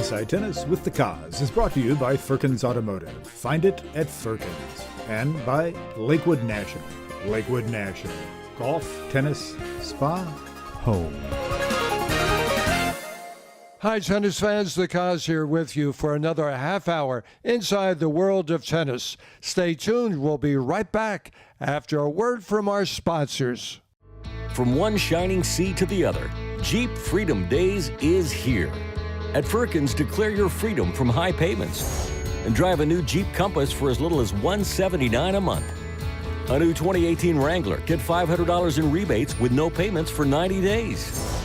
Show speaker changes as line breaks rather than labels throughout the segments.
Inside Tennis with the Cause is brought to you by Firkins Automotive. Find it at Firkins. And by Lakewood National. Lakewood National. Golf, tennis, spa, home.
Hi, tennis fans. The Cause here with you for another half hour inside the world of tennis. Stay tuned. We'll be right back after a word from our sponsors.
From one shining sea to the other, Jeep Freedom Days is here. At Firkins, declare your freedom from high payments and drive a new Jeep Compass for as little as $179 a month. A new 2018 Wrangler, get $500 in rebates with no payments for 90 days.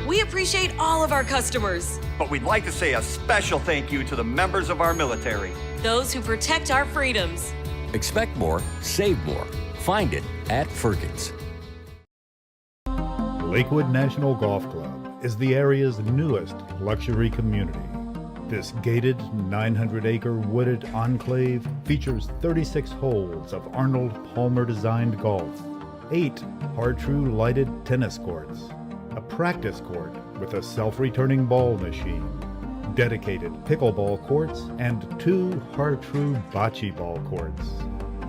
We appreciate all of our customers.
But we'd like to say a special thank you to the members of our military.
Those who protect our freedoms.
Expect more, save more. Find it at Firkins.
Lakewood National Golf Club is the area's newest luxury community. This gated 900-acre wooded enclave features 36 holes of Arnold Palmer-designed golf, 8 Hartrue lighted tennis courts, a practice court with a self-returning ball machine, dedicated pickleball courts, and 2 Hartrue bocce ball courts,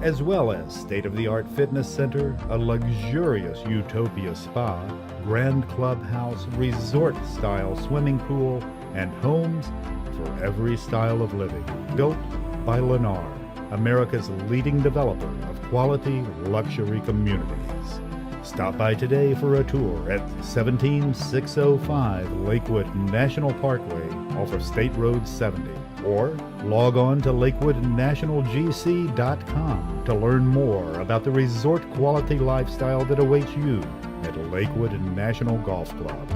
as well as state-of-the-art fitness center, a luxurious Utopia spa, grand clubhouse, resort-style swimming pool, and homes for every style of living. Built by Lennar, America's leading developer of quality luxury communities. Stop by today for a tour at 17605 Lakewood National Parkway off of State Road 70. Or log on to lakewoodnationalgc.com to learn more about the resort quality lifestyle that awaits you at Lakewood National Golf Club.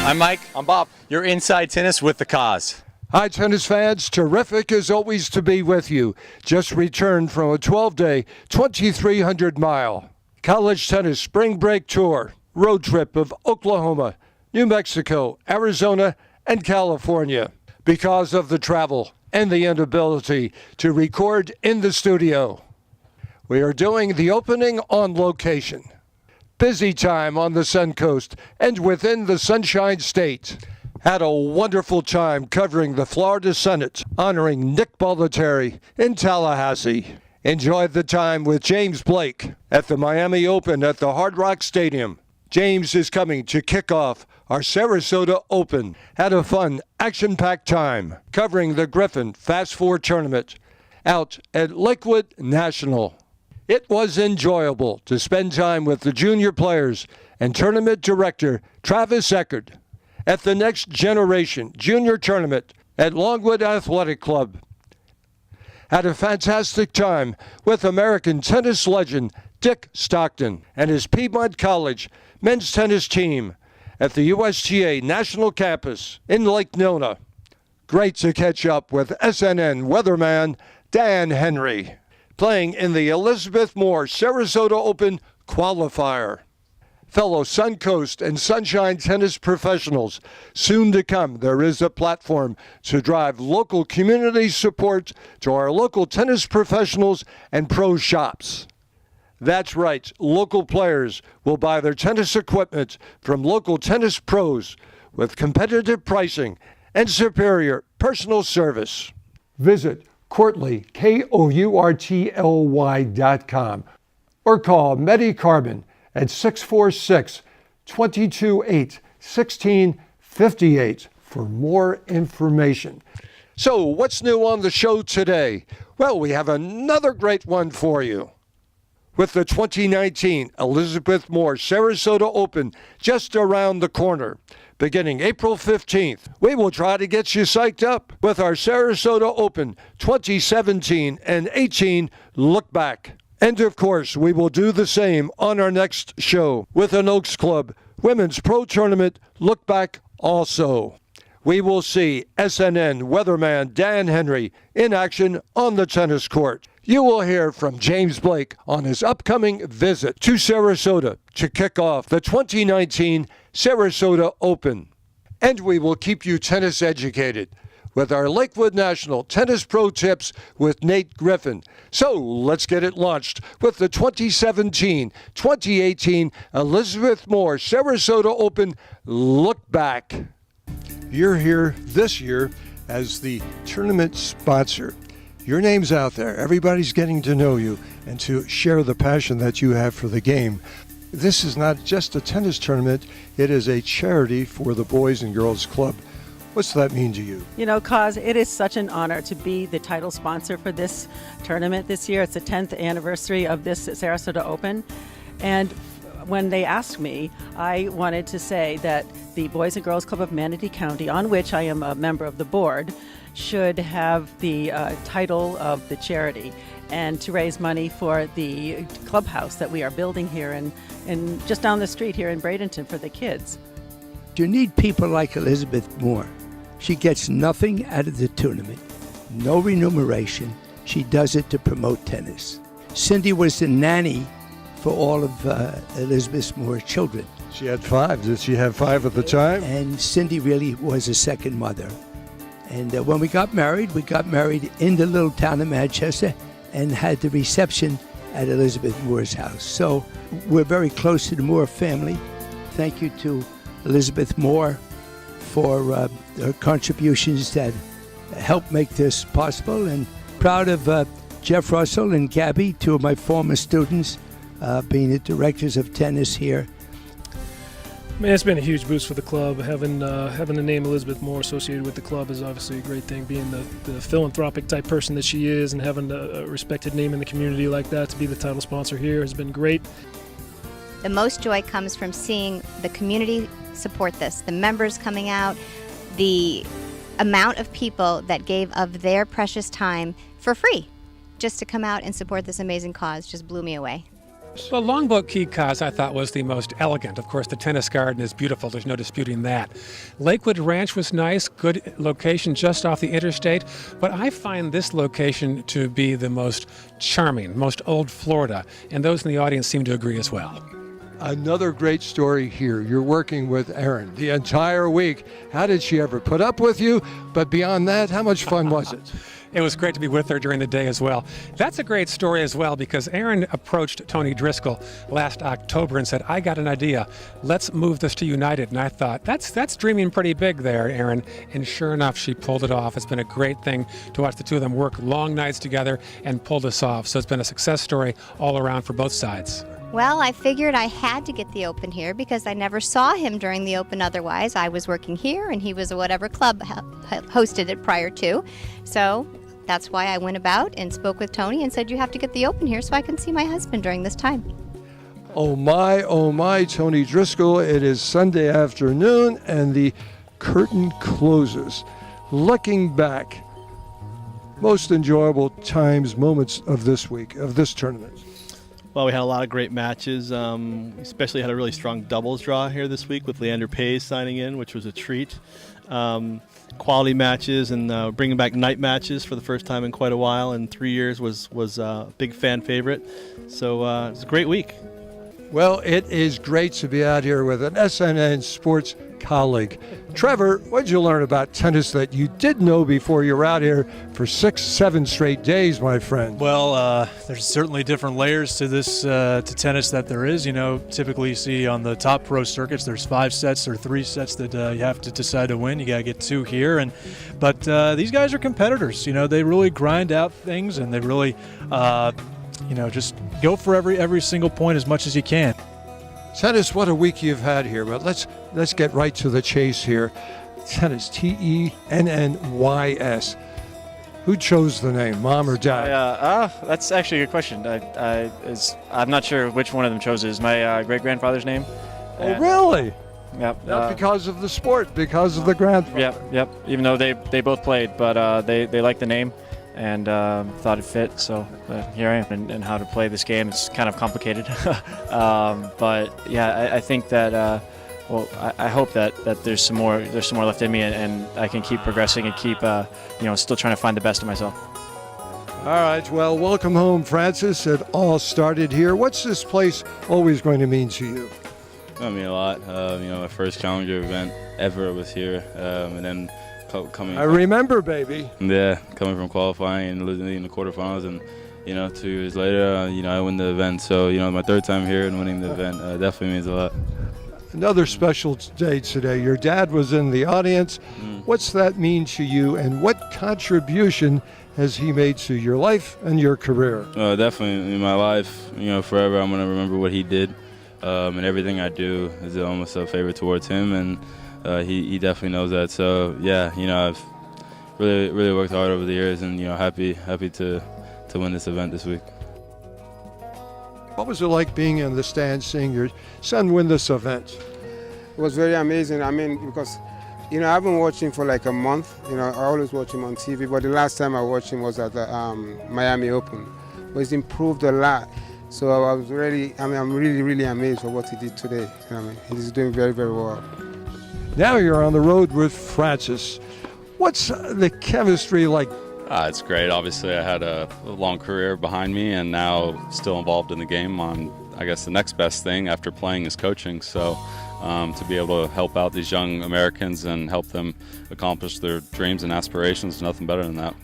I'm Mike. I'm Bob. You're Inside Tennis with the Cause.
Hi, tennis fans. Terrific as always to be with you. Just returned from a 12-day, 2,300-mile college tennis spring break tour road trip of Oklahoma, New Mexico, Arizona, and California. Because of the travel and the inability to record in the studio, we are doing the opening on location. Busy time on the Suncoast and within the Sunshine State. Had a wonderful time covering the Florida Senate, honoring Nick Bollettieri in Tallahassee. Enjoyed the time with James Blake at the Miami Open at the Hard Rock Stadium. James is coming to kick off our Sarasota Open. Had a fun, action-packed time covering the Griffin Fast Four tournament out at Lakewood National. It was enjoyable to spend time with the junior players and tournament director Travis Eckert at the Next Generation Junior Tournament at Longwood Athletic Club. Had a fantastic time with American tennis legend Dick Stockton and his Piedmont College men's tennis team at the USTA National Campus in Lake Nona. Great to catch up with SNN weatherman Dan Henry, playing in the Elizabeth Moore Sarasota Open qualifier. Fellow Suncoast and Sunshine tennis professionals, soon to come, there is a platform to drive local community support to our local tennis professionals and pro shops. That's right, local players will buy their tennis equipment from local tennis pros with competitive pricing and superior personal service. Visit Courtly, KOURTLY.com, or call MediCarbon at 646-228-1658 for more information. So what's new on the show today? Well, we have another great one for you. With the 2019 Elizabeth Moore Sarasota Open just around the corner, beginning April 15th, we will try to get you psyched up with our Sarasota Open 2017 and 18 look back. And of course, we will do the same on our next show with an Oaks Club Women's Pro Tournament look back also. We will see SNN weatherman Dan Henry in action on the tennis court. You will hear from James Blake on his upcoming visit to Sarasota to kick off the 2019 Sarasota Open. And we will keep you tennis educated with our Lakewood National Tennis Pro Tips with Nate Griffin. So let's get it launched with the 2017-2018 Elizabeth Moore Sarasota Open Look Back. You're here this year as the tournament sponsor. Your name's out there. Everybody's getting to know you and to share the passion that you have for the game. This is not just a tennis tournament, it is a charity for the Boys and Girls Club. What's that mean to you?
You know, Cause, it is such an honor to be the title sponsor for this tournament this year. It's the 10th anniversary of this Sarasota Open. And when they asked me, I wanted to say that the Boys and Girls Club of Manatee County, on which I am a member of the board, should have the title of the charity and to raise money for the clubhouse that we are building here and just down the street here in Bradenton for the kids.
You need people like Elizabeth Moore. She gets nothing out of the tournament, no remuneration. She does it to promote tennis. Cindy was the nanny for all of Elizabeth Moore's children.
She had 5. Did she have 5 at the time?
And Cindy really was a second mother. And when we got married in the little town of Manchester and had the reception at Elizabeth Moore's house. So we're very close to the Moore family. Thank you to Elizabeth Moore for her contributions that helped make this possible, and proud of Jeff Russell and Gabby, 2 of my former students, being the directors of tennis here.
Man, it's been a huge boost for the club. Having the name Elizabeth Moore associated with the club is obviously a great thing. Being the philanthropic type person that she is and having a respected name in the community like that to be the title sponsor here has been great.
The most joy comes from seeing the community support this, the members coming out, the amount of people that gave of their precious time for free just to come out and support this amazing cause just blew me away.
Well, Longboat Key Cause I thought was the most elegant. Of course, the tennis garden is beautiful. There's no disputing that. Lakewood Ranch was nice, good location just off the interstate. But I find this location to be the most charming, most old Florida. And those in the audience seem to agree as well.
Another great story here. You're working with Erin the entire week. How did she ever put up with you? But beyond that, how much fun was it?
It was great to be with her during the day as well. That's a great story as well because Erin approached Tony Driscoll last October and said, I got an idea. Let's move this to United. And I thought, that's dreaming pretty big there, Erin. And sure enough, she pulled it off. It's been a great thing to watch the two of them work long nights together and pull this off. So it's been a success story all around for both sides.
Well, I figured I had to get the Open here because I never saw him during the Open otherwise. I was working here and he was at whatever club hosted it prior to. So that's why I went about and spoke with Tony and said, you have to get the Open here so I can see my husband during this time.
Oh my, Tony Driscoll. It is Sunday afternoon and the curtain closes. Looking back, most enjoyable times, moments of this week, of this tournament.
Well, we had a lot of great matches. We especially had a really strong doubles draw here this week with Leander Paes signing in, which was a treat. Quality matches and bringing back night matches for the first time in quite a while in 3 years was a big fan favorite. So it was a great week.
Well, it is great to be out here with an SNN Sports colleague. Trevor, what did you learn about tennis that you did know before you were out here for 6-7 straight days, my friend?
Well, there's certainly different layers to this to tennis that there is. You know, typically you see on the top pro circuits, there's 5 sets or 3 sets that you have to decide to win. You got to get 2 here, but these guys are competitors. You know, they really grind out things and they really, just go for every single point as much as you can.
Tennis, what a week you've had here, but let's get right to the chase here. Tennis, Tennys. Who chose the name, mom or dad?
That's actually a good question. I'm not sure which one of them chose it. Is my great-grandfather's name.
Oh, really?
Yep.
Not because of the sport, because of the grandfather.
Yep. Even though they both played, but they liked the name and thought it fit. So here I am, and how to play this game. It's kind of complicated, but yeah, I think that. I hope that there's some more left in me, and I can keep progressing and keep still trying to find the best of myself.
All right, well, welcome home, Francis. It all started here. What's this place always going to mean to you?
I mean a lot. My first challenger event ever was here, and then a coming.
I remember, baby.
Yeah, coming from qualifying and losing in the quarterfinals, and 2 years later, I win the event. So my third time here and winning the event definitely means a lot.
Another special day today. Your dad was in the audience. What's that mean to you, and what contribution has he made to your life and your career?
Definitely in my life. Forever I'm gonna remember what he did, and everything I do is almost a favor towards him, and he definitely knows that. So yeah, I've really worked hard over the years, and happy to win this event this week.
What was it like being in the stands, seeing your son win this event?
It was very amazing. I mean, because, I've been watching for like a month. I always watch him on TV, but the last time I watched him was at the Miami Open. But he's improved a lot. So I'm really amazed for what he did today. He's doing very, very well.
Now you're on the road with Francis. What's the chemistry like?
It's great. Obviously, I had a long career behind me, and now still involved in the game on, I guess, the next best thing after playing is coaching. So to be able to help out these young Americans and help them accomplish their dreams and aspirations, nothing better than that.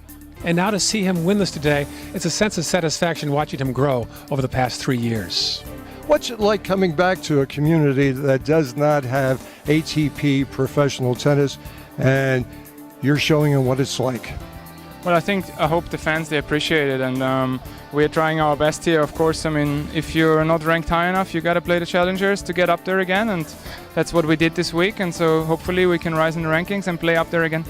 And now to see him win this today, it's a sense of satisfaction watching him grow over the past 3 years.
What's it like coming back to a community that does not have ATP professional tennis, and you're showing them what it's like?
Well, I hope the fans, they appreciate it, and we're trying our best here. Of course, if you're not ranked high enough, you got to play the challengers to get up there again, and that's what we did this week, and so hopefully we can rise in the rankings and play up there again.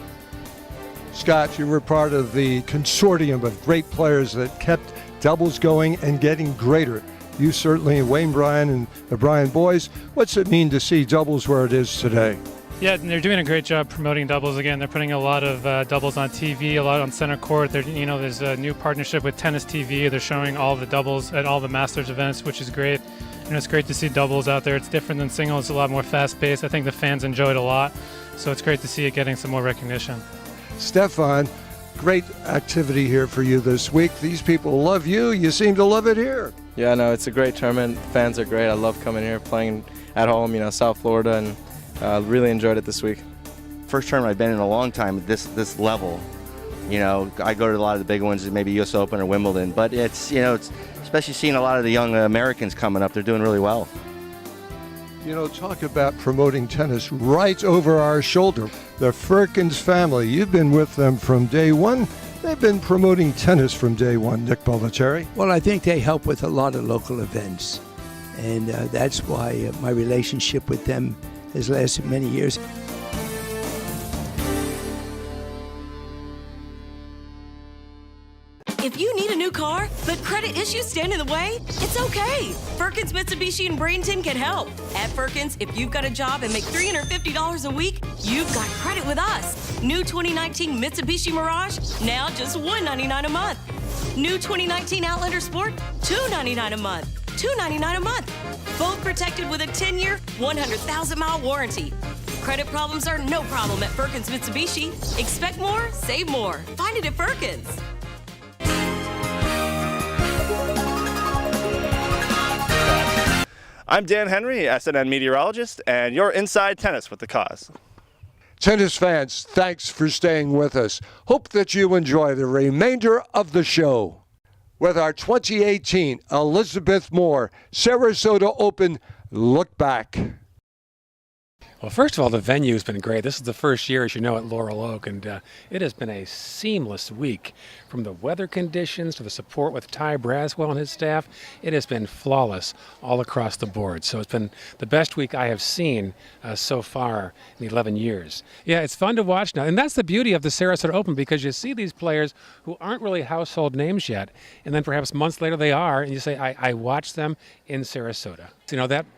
Scott, you were part of the consortium of great players that kept doubles going and getting greater. You certainly, Wayne Bryan and the Bryan boys, what's it mean to see doubles where it is today?
Yeah, they're doing a great job promoting doubles again. They're putting a lot of doubles on TV, a lot on center court. There's a new partnership with Tennis TV. They're showing all the doubles at all the Masters events, which is great. It's great to see doubles out there. It's different than singles. It's a lot more fast-paced. I think the fans enjoy it a lot, so it's great to see it getting some more recognition.
Stefan, great activity here for you this week. These people love you. You seem to love it here.
Yeah, no, it's a great tournament. Fans are great. I love coming here, playing at home, South Florida, and really enjoyed it this week.
First tournament I've been in a long time at this level. I go to a lot of the big ones, maybe US Open or Wimbledon, but it's especially seeing a lot of the young Americans coming up. They're doing really well.
Talk about promoting tennis right over our shoulder. The Firkins family, you've been with them from day one. They've been promoting tennis from day one, Nick Bollettieri.
Well, I think they help with a lot of local events, and that's why my relationship with them has lasted many years.
If you need a new car, but credit issues stand in the way, it's okay. Firkins Mitsubishi in Bradenton can help. At Firkins, if you've got a job and make $350 a week, you've got credit with us. New 2019 Mitsubishi Mirage, now just $199 a month. New 2019 Outlander Sport, $299 a month. $299 a month. Both protected with a 10-year, 100,000-mile warranty. Credit problems are no problem at Firkins Mitsubishi. Expect more, save more. Find it at Firkins.
I'm Dan Henry, SNN meteorologist, and you're Inside Tennis with The Cause.
Tennis fans, thanks for staying with us. Hope that you enjoy the remainder of the show with our 2018 Elizabeth Moore Sarasota Open Look Back.
Well, first of all, the venue has been great. This is the first year, as you know, at Laurel Oak, and it has been a seamless week. From the weather conditions to the support with Ty Braswell and his staff, it has been flawless all across the board. So it's been the best week I have seen so far in 11 years. Yeah, it's fun to watch now, and that's the beauty of the Sarasota Open, because you see these players who aren't really household names yet, and then perhaps months later they are, and you say, I watched them in Sarasota.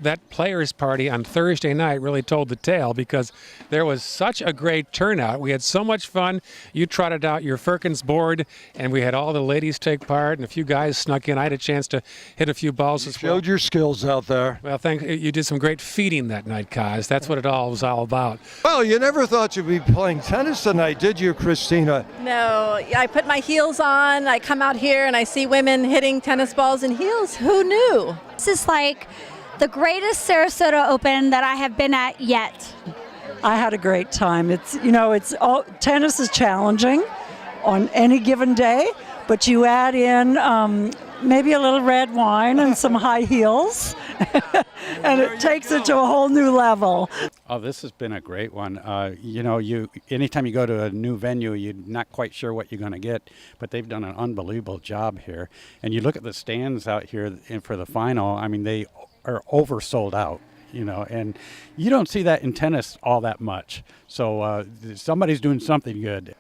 That players' party on Thursday night really told the tale, because there was such a great turnout. We had so much fun. You trotted out your Firkins board, and we had all the ladies take part, and a few guys snuck in. I had a chance to hit a few balls as well.
Showed your skills out there.
Well, you did some great feeding that night, Kaz. That's what it all was all about.
Well, you never thought you'd be playing tennis tonight, did you, Christina?
No, I put my heels on. I come out here and I see women hitting tennis balls in heels. Who knew?
This is like the greatest Sarasota Open that I have been at yet.
I had a great time. Tennis is challenging on any given day, but you add in maybe a little red wine and some high heels, and it takes it to a whole new level.
Oh, this has been a great one. Anytime you go to a new venue, you're not quite sure what you're going to get, but they've done an unbelievable job here. And you look at the stands out here for the final, I mean, they are oversold out. And you don't see that in tennis all that much. So somebody's doing something good.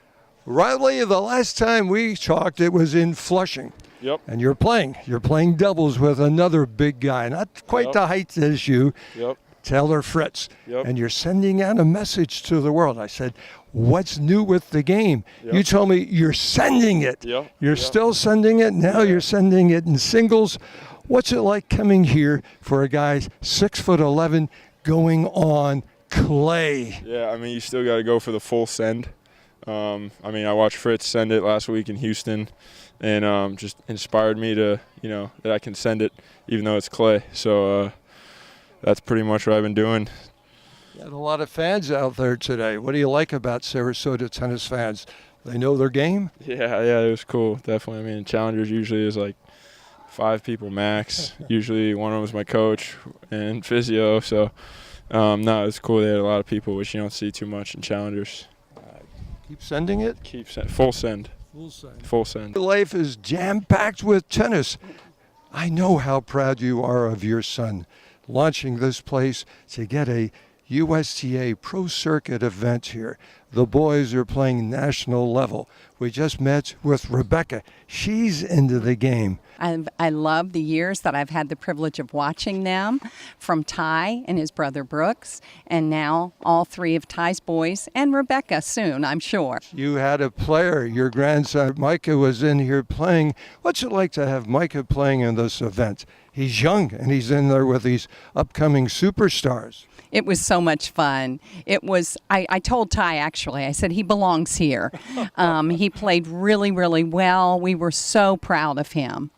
Riley, the last time we talked, it was in Flushing.
Yep.
And you're playing doubles with another big guy, not quite the height as you,
Yep.
Taylor Fritz.
Yep.
And you're sending out a message to the world. I said, what's new with the game?
Yep.
You told me you're sending it.
Yep.
You're still sending it. Now you're sending it in singles. What's it like coming here for a guy 6'11" going on clay?
Yeah, I mean, you still got to go for the full send. I watched Fritz send it last week in Houston, and just inspired me to, that I can send it even though it's clay. So that's pretty much what I've been doing.
You had a lot of fans out there today. What do you like about Sarasota tennis fans? They know their game?
Yeah, it was cool, definitely. I mean, Challengers usually is like 5 people max. Usually one of them was my coach and physio. So, no, it's cool. They had a lot of people, which you don't see too much in Challengers.
Keep sending it?
Full send.
Full send.
Full send.
Life is jam-packed with tennis. I know how proud you are of your son launching this place to get a USTA Pro Circuit event here. The boys are playing national level. We just met with Rebecca. She's into the game.
I love the years that I've had the privilege of watching them, from Ty and his brother Brooks, and now all 3 of Ty's boys, and Rebecca soon, I'm sure.
You had a player, your grandson Micah was in here playing. What's it like to have Micah playing in this event? He's young and he's in there with these upcoming superstars.
It was so much fun. It was, I told Ty actually, I said he belongs here. He played really, really well. We were so proud of him.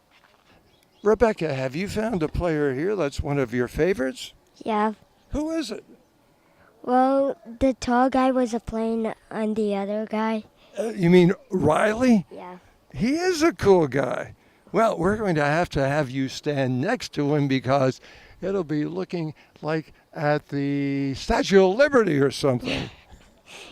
Rebecca, have you found a player here that's one of your favorites?
Yeah.
Who is it?
Well, the tall guy was playing on the other guy.
You mean Riley?
Yeah.
He is a cool guy. Well, we're going to have you stand next to him because it'll be looking like at the Statue of Liberty or something.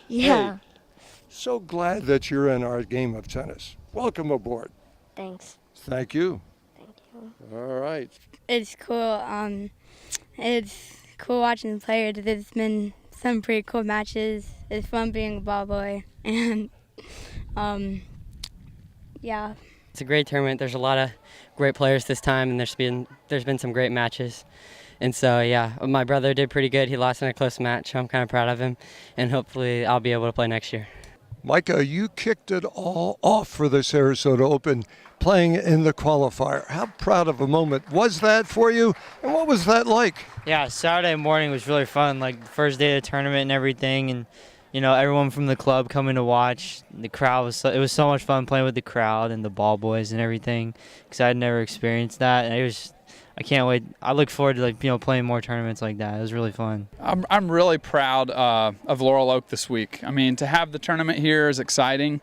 Yeah.
Hey, so glad that you're in our game of tennis. Welcome aboard.
Thanks.
Thank you.
Thank you.
All right.
It's cool. It's cool watching the players. There's been some pretty cool matches. It's fun being a ball boy. And, yeah.
It's a great tournament. There's a lot of great players this time, and there's been some great matches. And so, yeah, my brother did pretty good. He lost in a close match. I'm kind of proud of him, and hopefully I'll be able to play next year.
Micah, you kicked it all off for the Sarasota Open, playing in the qualifier. How proud of a moment was that for you, and what was that like?
Yeah, Saturday morning was really fun, like the first day of the tournament and everything, and everyone from the club coming to watch. The crowd it was so much fun playing with the crowd and the ball boys and everything, because I had never experienced that, and I can't wait. I look forward to playing more tournaments like that. It was really fun.
I'm really proud of Laurel Oak this week. I mean, to have the tournament here is exciting.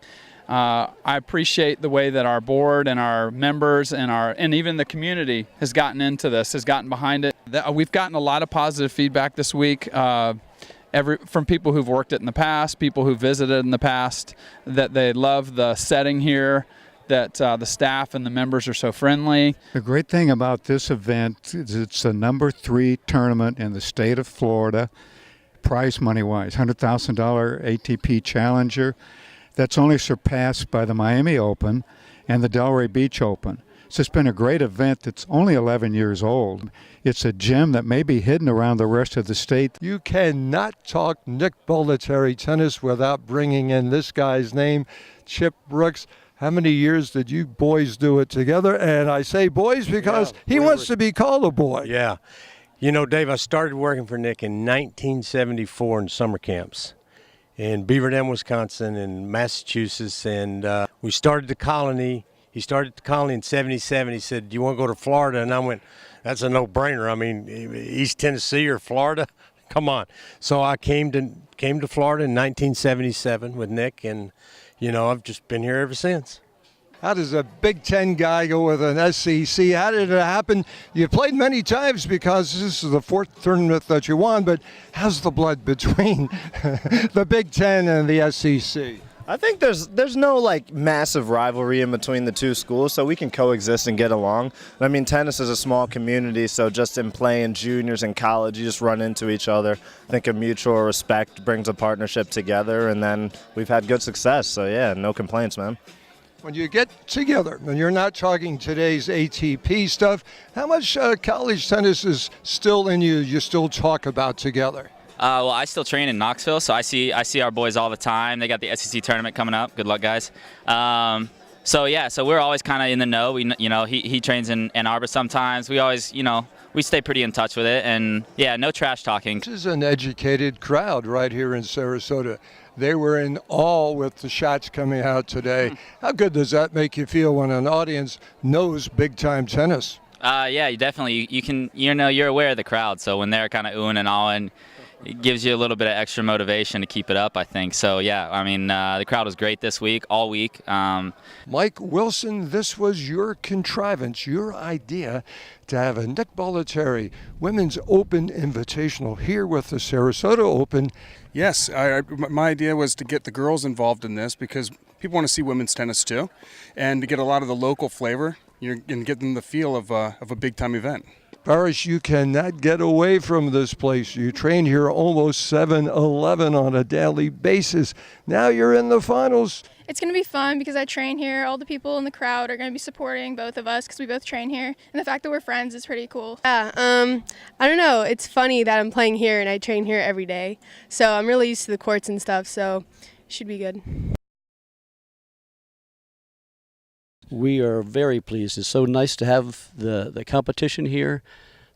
I appreciate the way that our board and our members and even the community has gotten into this, has gotten behind it. We've gotten a lot of positive feedback this week. From people who've worked it in the past, people who visited in the past, that they love the setting here, that the staff and the members are so friendly.
The great thing about this event is it's the number 3 tournament in the state of Florida, prize money-wise, $100,000 ATP Challenger. That's only surpassed by the Miami Open and the Delray Beach Open. So it's been a great event that's only 11 years old. It's a gem that may be hidden around the rest of the state.
You cannot talk Nick Bollettieri tennis without bringing in this guy's name, Chip Brooks. How many years did you boys do it together? And I say boys because he wants to be called a boy.
Yeah. You know, Dave, I started working for Nick in 1974 in summer camps in Beaver Dam, Wisconsin, and Massachusetts. And we started the colony. He started the colony in 77. He said, "Do you want to go to Florida?" And I went, "That's a no-brainer. I mean, East Tennessee or Florida, Come on. So I came to Florida in 1977 with Nick, and I've just been here ever since.
How does a Big Ten guy go with an SEC? How did it happen? You played many times because this is the fourth tournament that you won, but how's the blood between the Big Ten and the SEC?
I think there's no massive rivalry in between the two schools, so we can coexist and get along. I mean, tennis is a small community, so just in playing juniors in college, you just run into each other. I think a mutual respect brings a partnership together, and then we've had good success. So yeah, no complaints, man.
When you get together, and you're not talking today's ATP stuff, how much college tennis is still in you still talk about together?
Well, I still train in Knoxville, so I see our boys all the time. They got the SEC tournament coming up. Good luck, guys. So we're always kind of in the know. He trains in Ann Arbor sometimes. We always, we stay pretty in touch with it, and yeah, no trash talking.
This is an educated crowd right here in Sarasota. They were in awe with the shots coming out today. How good does that make you feel when an audience knows big-time tennis?
Yeah, you definitely. You can, you're aware of the crowd, so when they're kind of oohing and awing, it gives you a little bit of extra motivation to keep it up, I think. So, yeah, I mean, the crowd was great this week, all week.
Mike Wilson, this was your contrivance, your idea to have a Nick Bollettieri Women's Open Invitational here with the Sarasota Open.
Yes, my idea was to get the girls involved in this because people want to see women's tennis too, and to get a lot of the local flavor and get them the feel of a big-time event.
Paris, you cannot get away from this place. You train here almost 7-11 on a daily basis. Now you're in the finals.
It's going to be fun because I train here. All the people in the crowd are going to be supporting both of us because we both train here. And the fact that we're friends is pretty cool.
Yeah, I don't know. It's funny that I'm playing here and I train here every day. So I'm really used to the courts and stuff, so it should be good.
We are very pleased. It's so nice to have the competition here.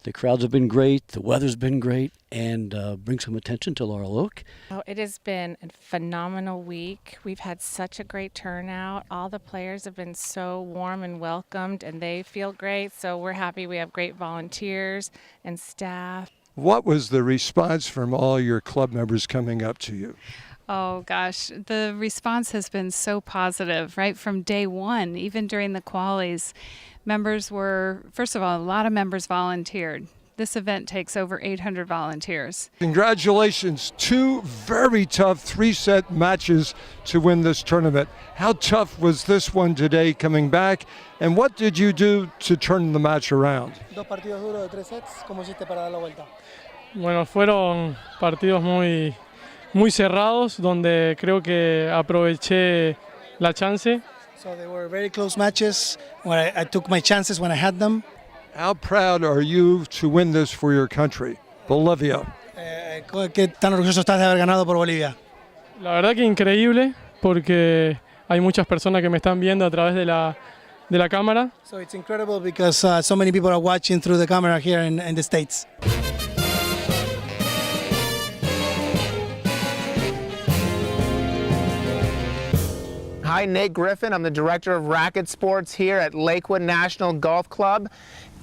The crowds have been great, the weather's been great, and bring some attention to Laurel Oak.
Oh, it has been a phenomenal week. We've had such a great turnout. All the players have been so warm and welcomed, and they feel great. So we're happy we have great volunteers and staff.
What was the response from all your club members coming up to you?
Oh gosh, the response has been so positive right from day one, even during the qualies. Members were, first of all, a lot of members volunteered. This event takes over 800 volunteers.
Congratulations, 2 very tough 3-set matches to win this tournament. How tough was this one today coming back, and what did you do to turn the match around?
Dos partidos duros de 3 sets, ¿cómo hiciste para dar la vuelta?
Bueno, fueron partidos muy cerrados, donde creo que aproveché la chance.
So they were very close matches where I took my chances when I had them.
How proud are you to win this for your country, Bolivia?
¿Qué tan orgulloso estás de haber ganado por Bolivia?
La verdad que increíble, porque hay muchas personas que me están viendo a través de la cámara.
So it's incredible because so many people are watching through the camera here in the States.
Hi, Nate Griffin. I'm the Director of Racket Sports here at Lakewood National Golf Club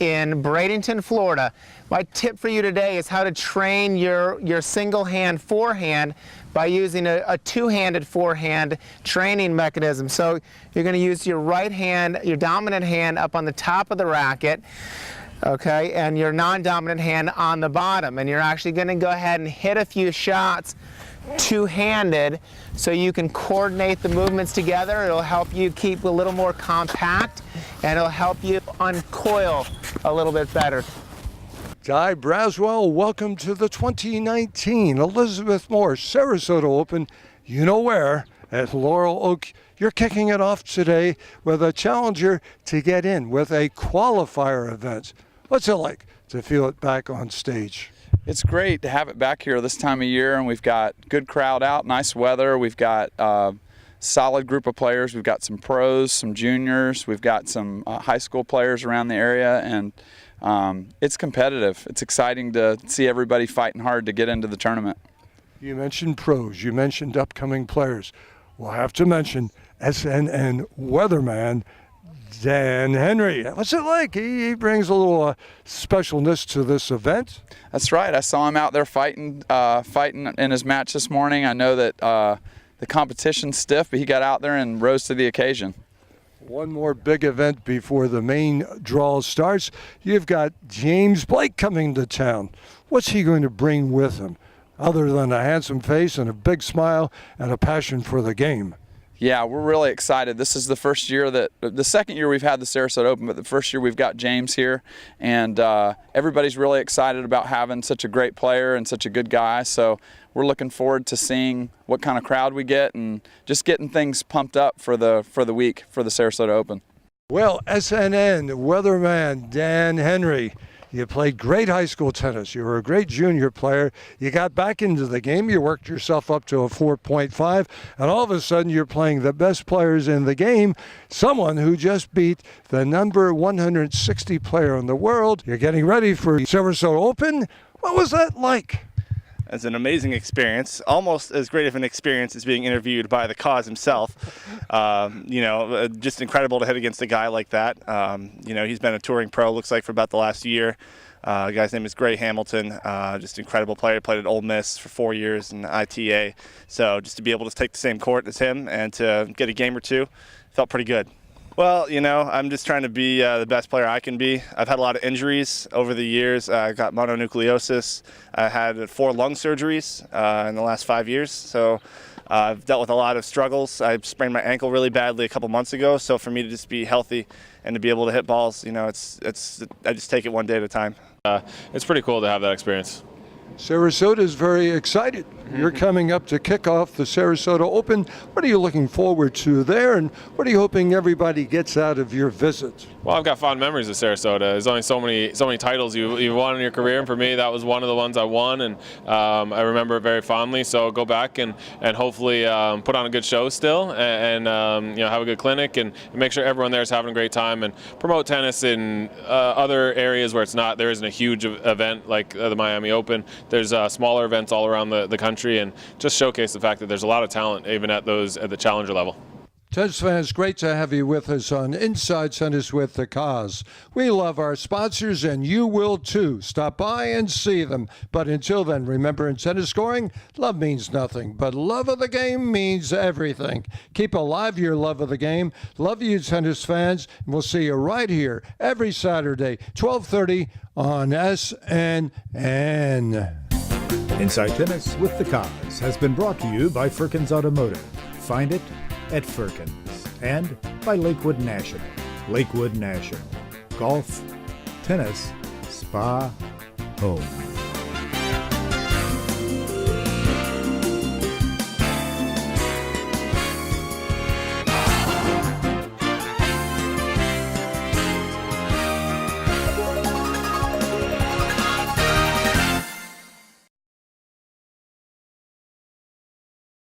in Bradenton, Florida. My tip for you today is how to train your single-hand forehand by using a two-handed forehand training mechanism. So you're going to use your right hand, your dominant hand up on the top of the racket, okay, and your non-dominant hand on the bottom. And you're actually going to go ahead and hit a few shots two-handed so you can coordinate the movements together. It'll help you keep a little more compact and it'll help you uncoil a little bit better.
Ty Braswell, welcome to the 2019 Elizabeth Moore Sarasota Open. You know where, at Laurel Oak. You're kicking it off today with a challenger to get in with a qualifier event. What's it like to feel it back on stage?
It's great to have it back here this time of year, and we've got good crowd out, nice weather. We've got a solid group of players. We've got some pros, some juniors. We've got some high school players around the area, and it's competitive. It's exciting to see everybody fighting hard to get into the tournament.
You mentioned pros. You mentioned upcoming players. We'll have to mention SNN weatherman Dan Henry. What's it like? He brings a little specialness to this event.
That's right. I saw him out there fighting in his match this morning. I know that the competition's stiff, but he got out there and rose to the occasion.
One more big event before the main draw starts. You've got James Blake coming to town. What's he going to bring with him, other than a handsome face and a big smile and a passion for the game?
Yeah, we're really excited. This is the second year we've had the Sarasota Open, but the first year we've got James here, and everybody's really excited about having such a great player and such a good guy. So we're looking forward to seeing what kind of crowd we get and just getting things pumped up for the week for the Sarasota Open.
Well, SNN weatherman Dan Henry. You played great high school tennis. You were a great junior player. You got back into the game. You worked yourself up to a 4.5, and all of a sudden you're playing the best players in the game, someone who just beat the number 160 player in the world. You're getting ready for Sarasota Open. What was that like?
It's an amazing experience, almost as great of an experience as being interviewed by the cause himself. Just incredible to hit against a guy like that. He's been a touring pro, looks like, for about the last year. The guy's name is Gray Hamilton, just an incredible player. Played at Ole Miss for 4 years in ITA. So just to be able to take the same court as him and to get a game or two, felt pretty good. Well, I'm just trying to be the best player I can be. I've had a lot of injuries over the years. I got mononucleosis. I had 4 lung surgeries in the last 5 years. So I've dealt with a lot of struggles. I sprained my ankle really badly a couple months ago. So for me to just be healthy and to be able to hit balls, I just take it one day at a time.
It's pretty cool to have that experience.
Sarasota is very excited. You're coming up to kick off the Sarasota Open. What are you looking forward to there, and what are you hoping everybody gets out of your visit?
Well, I've got fond memories of Sarasota. There's only so many titles you've won in your career, and for me, that was one of the ones I won, and I remember it very fondly. So go back and hopefully put on a good show still, and have a good clinic, and make sure everyone there is having a great time, and promote tennis in other areas where there isn't a huge event like the Miami Open. There's smaller events all around the country, and just showcase the fact that there's a lot of talent even at the challenger level.
Tennis fans, great to have you with us on Inside Tennis with the Cause. We love our sponsors, and you will too. Stop by and see them. But until then, remember, in tennis scoring, love means nothing, but love of the game means everything. Keep alive your love of the game. Love you, tennis fans, and we'll see you right here every Saturday, 12:30 on SNN.
Inside Tennis with the Cause has been brought to you by Firkins Automotive. Find it at Firkins. And by Lakewood National. Lakewood National. Golf, tennis, spa, home.